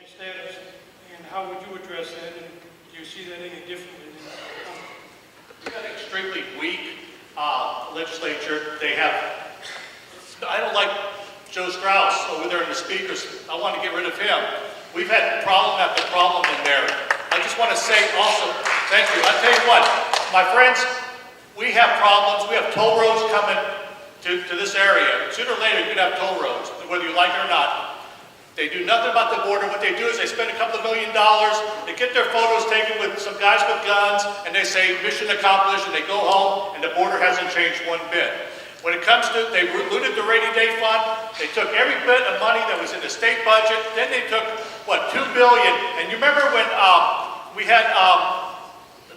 status, and how would you address that, and do you see that any differently than We've got an extremely weak legislature. They have, I don't like Joe Strauss over there in the speakers. I want to get rid of him. We've had problem after problem in there. I just want to say also, thank you. I tell you what, my friends, we have problems. We have toll roads coming to this area. Sooner or later, you're going to have toll roads, whether you like it or not. They do nothing about the border. What they do is they spend a couple of $1 million, they get their photos taken with some guys with guns, and they say, mission accomplished, and they go home, and the border hasn't changed one bit. When it comes to, they looted the rainy day fund, they took every bit of money that was in the state budget, then they took, what, $2 billion. And you remember when we had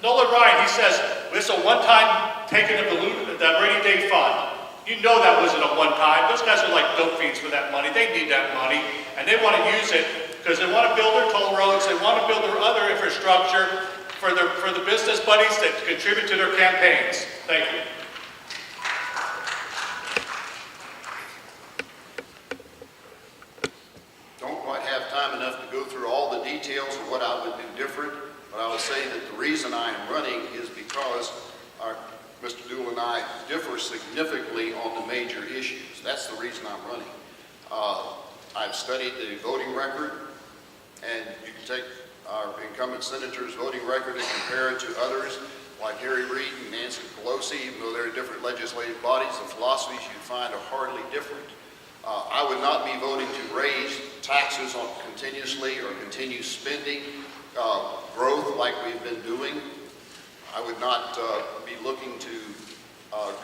Nolan Ryan, he says, this is a one-time taking of the rainy day fund. You know that wasn't a one-time. Those guys are like dope fiends for that money. They need that money, and they want to use it because they want to build their toll roads. They want to build their other infrastructure for the business buddies that contribute to their campaigns. Thank you. Don't quite have time enough to go through all the details of what I would do different, but I would say that the reason I am running is because Mr. Deuell and I differ significantly on the major issues. That's the reason I'm running. I've studied the voting record, and you can take our incumbent senator's voting record and compare it to others like Harry Reid and Nancy Pelosi. Even though they're different legislative bodies, the philosophies you'd find are hardly different. I would not be voting to raise taxes on continuously or continue spending growth like we've been doing. I would not be looking to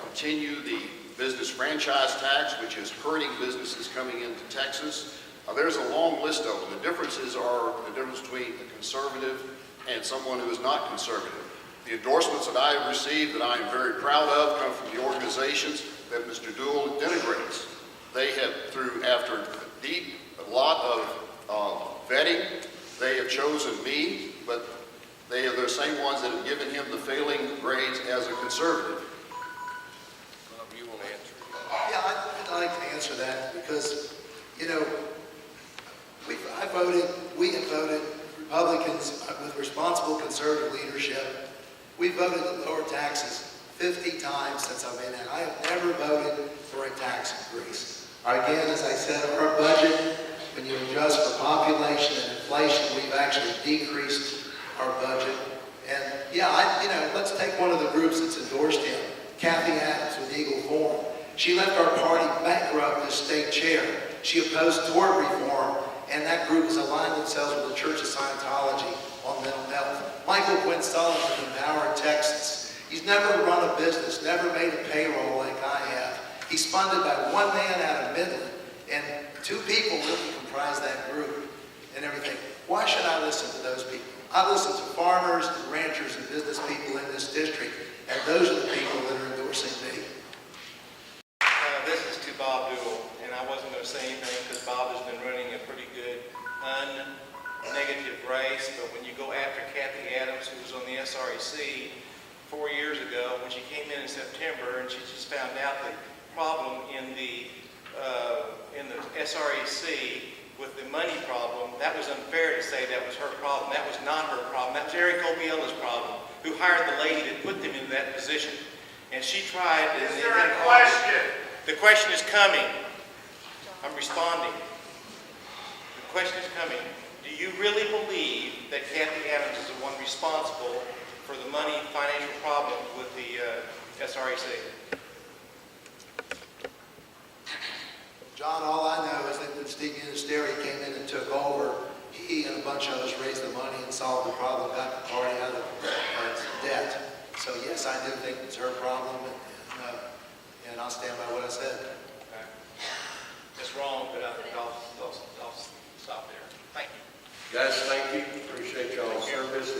continue the business franchise tax, which is hurting businesses coming into Texas. There's a long list of them. The differences are the difference between a conservative and someone who is not conservative. The endorsements that I have received that I am very proud of come from the organizations that Mr. Deuell denigrates. They have, after a lot of vetting, they have chosen me, but they are the same ones that have given him the failing grades as a conservative. Bob, you want to answer? Yeah, I'd like to answer that because, you know, we have voted, Republicans with responsible conservative leadership, we voted to lower taxes 50 times since I've been in. I have never voted for a tax increase. Again, as I said, our budget, when you adjust for population and inflation, we've actually decreased our budget. And yeah, let's take one of the groups that's endorsed him, Kathy Adams with Eagle Forum. She left our party bankrupt as state chair. She opposed tort reform, and that group has aligned themselves with the Church of Scientology on mental health. Michael Quinn Sullivan from Howard, Texas. He's never run a business, never made a payroll like I have. He's funded by one man out of Midland, and two people really comprise that group and everything. Why should I listen to those people? I listen to farmers and ranchers and business people in this district, and those are the people that are endorsing me. This is to Bob Deuell, and I wasn't going to say anything because Bob has been running a pretty good negative race, but when you go after Kathy Adams, who was on the SREC 4 years ago, when she came in September, and she just found out the problem in the SREC with the money problem, that was unfair to say that was her problem. That was not her problem. That was Eric Obiela's problem, who hired the lady that put them into that position. And she tried. Is there a question? The question is coming. I'm responding. The question is coming. Do you really believe that Kathy Adams is the one responsible for the money financial problem with the SREC? John, all I know is that when Steve Ministeri came in and took over, he and a bunch of us raised the money and solved the problem, got the party out of debt. So yes, I do think it's her problem, and I'll stand by what I said. Okay. That's wrong, but I'll stop there. Thank you. Guys, thank you. Appreciate y'all's service.